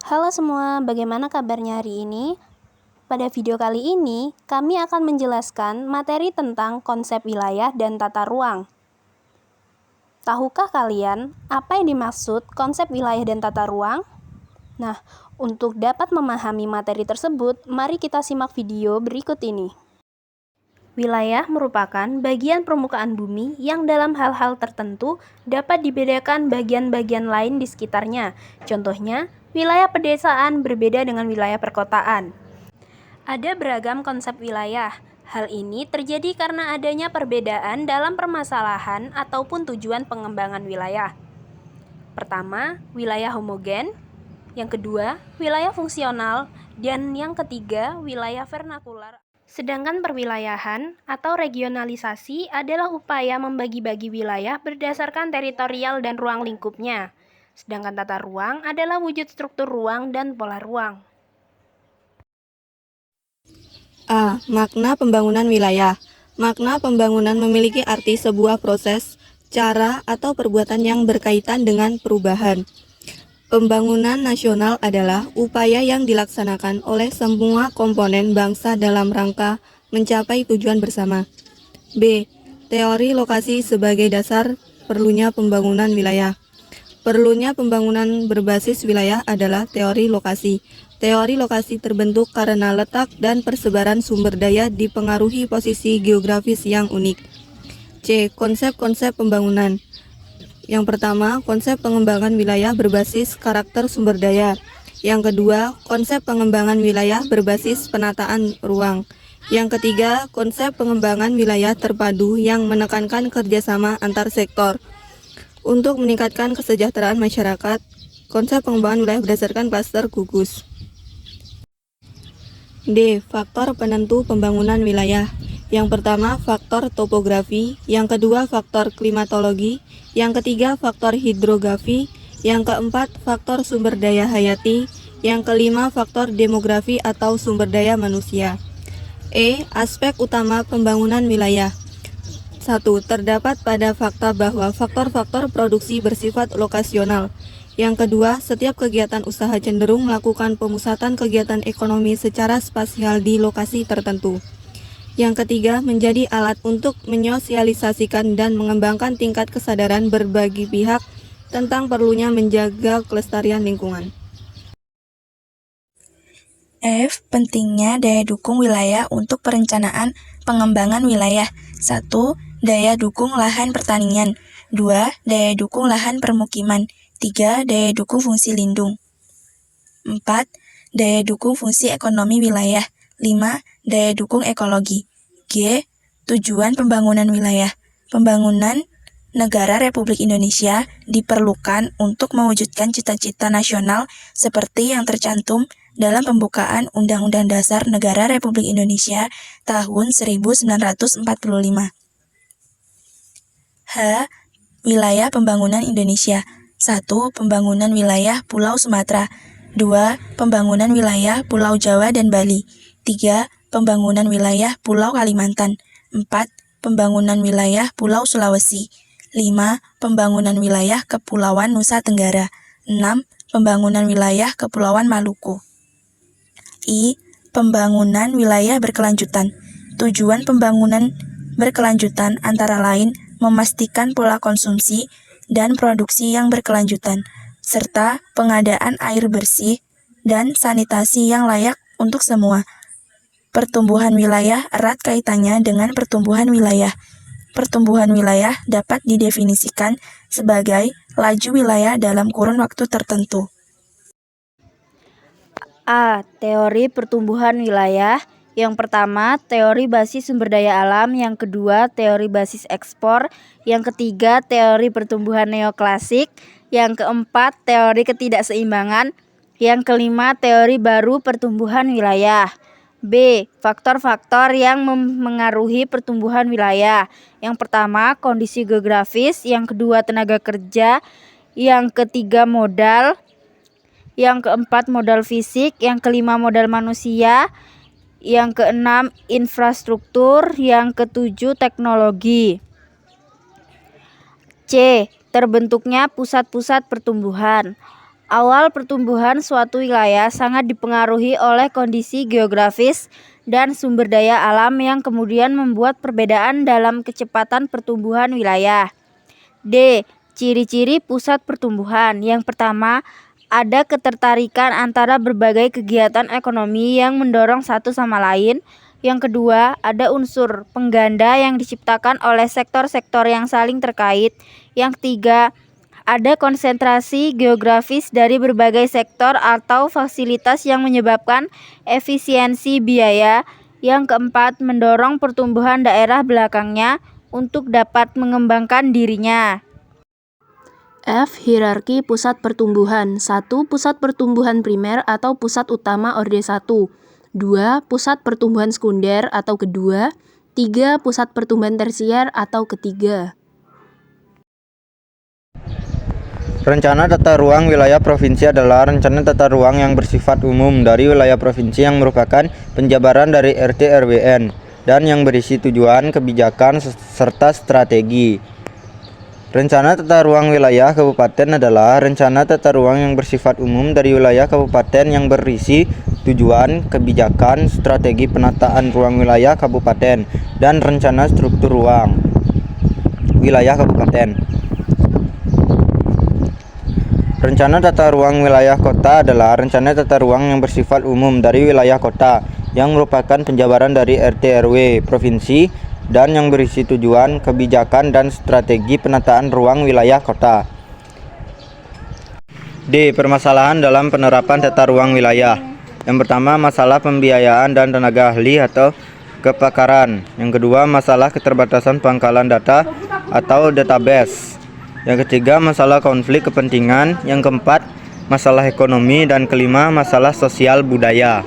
Halo semua, bagaimana kabarnya hari ini? Pada video kali ini, kami akan menjelaskan materi tentang konsep wilayah dan tata ruang. Tahukah kalian apa yang dimaksud konsep wilayah dan tata ruang? Nah, untuk dapat memahami materi tersebut, mari kita simak video berikut ini. Wilayah merupakan bagian permukaan bumi yang dalam hal-hal tertentu dapat dibedakan bagian-bagian lain di sekitarnya. Contohnya, wilayah pedesaan berbeda dengan wilayah perkotaan. Ada beragam konsep wilayah. Hal ini terjadi karena adanya perbedaan dalam permasalahan ataupun tujuan pengembangan wilayah. Pertama, wilayah homogen. Yang kedua, wilayah fungsional. Dan yang ketiga, wilayah vernakular. Sedangkan perwilayahan atau regionalisasi adalah upaya membagi-bagi wilayah berdasarkan teritorial dan ruang lingkupnya. Sedangkan tata ruang adalah wujud struktur ruang dan pola ruang. A. Makna pembangunan wilayah. Makna pembangunan memiliki arti sebuah proses, cara, atau perbuatan yang berkaitan dengan perubahan. Pembangunan nasional adalah upaya yang dilaksanakan oleh semua komponen bangsa dalam rangka mencapai tujuan bersama. B. Teori lokasi sebagai dasar perlunya pembangunan wilayah. Perlunya pembangunan berbasis wilayah adalah teori lokasi. Teori lokasi terbentuk karena letak dan persebaran sumber daya dipengaruhi posisi geografis yang unik. C. Konsep-konsep pembangunan. Yang pertama, konsep pengembangan wilayah berbasis karakter sumber daya. Yang kedua, konsep pengembangan wilayah berbasis penataan ruang. Yang ketiga, konsep pengembangan wilayah terpadu yang menekankan kerjasama antar sektor. Untuk meningkatkan kesejahteraan masyarakat, konsep pengembangan wilayah berdasarkan klaster gugus. D. Faktor penentu pembangunan wilayah. Yang pertama, faktor topografi. Yang kedua, faktor klimatologi. Yang ketiga, faktor hidrografi. Yang keempat, faktor sumber daya hayati. Yang kelima, faktor demografi atau sumber daya manusia. E. Aspek utama pembangunan wilayah. 1. Terdapat pada fakta bahwa faktor-faktor produksi bersifat lokasional. Yang kedua, setiap kegiatan usaha cenderung melakukan pemusatan kegiatan ekonomi secara spasial di lokasi tertentu. Yang ketiga, menjadi alat untuk menyosialisasikan dan mengembangkan tingkat kesadaran berbagi pihak tentang perlunya menjaga kelestarian lingkungan. F. Pentingnya daya dukung wilayah untuk perencanaan pengembangan wilayah. 1. Daya dukung lahan pertanian. 2. Daya dukung lahan permukiman. 3. Daya dukung fungsi lindung. 4. Daya dukung fungsi ekonomi wilayah. 5. Daya dukung ekologi. G. Tujuan pembangunan wilayah. Pembangunan negara Republik Indonesia diperlukan untuk mewujudkan cita-cita nasional seperti yang tercantum dalam pembukaan Undang-Undang Dasar Negara Republik Indonesia tahun 1945. H. Wilayah pembangunan Indonesia. 1. Pembangunan wilayah Pulau Sumatera. 2. Pembangunan wilayah Pulau Jawa dan Bali. 3. Pembangunan wilayah Pulau Kalimantan. 4. Pembangunan wilayah Pulau Sulawesi. 5. Pembangunan wilayah Kepulauan Nusa Tenggara. 6. Pembangunan wilayah Kepulauan Maluku. I. Pembangunan wilayah berkelanjutan. Tujuan pembangunan berkelanjutan antara lain memastikan pola konsumsi dan produksi yang berkelanjutan, serta pengadaan air bersih dan sanitasi yang layak untuk semua. Pertumbuhan wilayah erat kaitannya dengan pertumbuhan wilayah. Pertumbuhan wilayah dapat didefinisikan sebagai laju wilayah dalam kurun waktu tertentu. A. Teori pertumbuhan wilayah. Yang pertama, teori basis sumber daya alam. Yang kedua, teori basis ekspor. Yang ketiga, teori pertumbuhan neoklasik. Yang keempat, teori ketidakseimbangan. Yang kelima, teori baru pertumbuhan wilayah. B. Faktor-faktor yang memengaruhi pertumbuhan wilayah. Yang pertama, kondisi geografis. Yang kedua, tenaga kerja. Yang ketiga, modal. Yang keempat, modal fisik. Yang kelima, modal manusia. Yang keenam, infrastruktur. Yang ketujuh, teknologi. C. Terbentuknya pusat-pusat pertumbuhan. Awal pertumbuhan suatu wilayah sangat dipengaruhi oleh kondisi geografis dan sumber daya alam yang kemudian membuat perbedaan dalam kecepatan pertumbuhan wilayah. D. Ciri-ciri pusat pertumbuhan. Yang pertama, ada ketertarikan antara berbagai kegiatan ekonomi yang mendorong satu sama lain. Yang kedua, ada unsur pengganda yang diciptakan oleh sektor-sektor yang saling terkait. Yang ketiga, ada konsentrasi geografis dari berbagai sektor atau fasilitas yang menyebabkan efisiensi biaya. Yang keempat, mendorong pertumbuhan daerah belakangnya untuk dapat mengembangkan dirinya. F. Hierarki pusat pertumbuhan. 1. Pusat pertumbuhan primer atau pusat utama orde 1. 2. Pusat pertumbuhan sekunder atau kedua. 3. Pusat pertumbuhan tersier atau ketiga. Rencana tata ruang wilayah provinsi adalah rencana tata ruang yang bersifat umum dari wilayah provinsi yang merupakan penjabaran dari RT/RWN dan yang berisi tujuan, kebijakan, serta strategi. Rencana tata ruang wilayah kabupaten adalah rencana tata ruang yang bersifat umum dari wilayah kabupaten yang berisi tujuan, kebijakan, strategi penataan ruang wilayah kabupaten, dan rencana struktur ruang wilayah kabupaten. Rencana tata ruang wilayah kota adalah rencana tata ruang yang bersifat umum dari wilayah kota yang merupakan penjabaran dari RT/RW provinsi dan yang berisi tujuan, kebijakan, dan strategi penataan ruang wilayah kota. D. Permasalahan dalam penerapan tata ruang wilayah. Yang pertama, masalah pembiayaan dan tenaga ahli atau kepakaran. Yang kedua, masalah keterbatasan pangkalan data atau database. Yang ketiga, masalah konflik kepentingan. Yang keempat, masalah ekonomi. Dan kelima, masalah sosial budaya.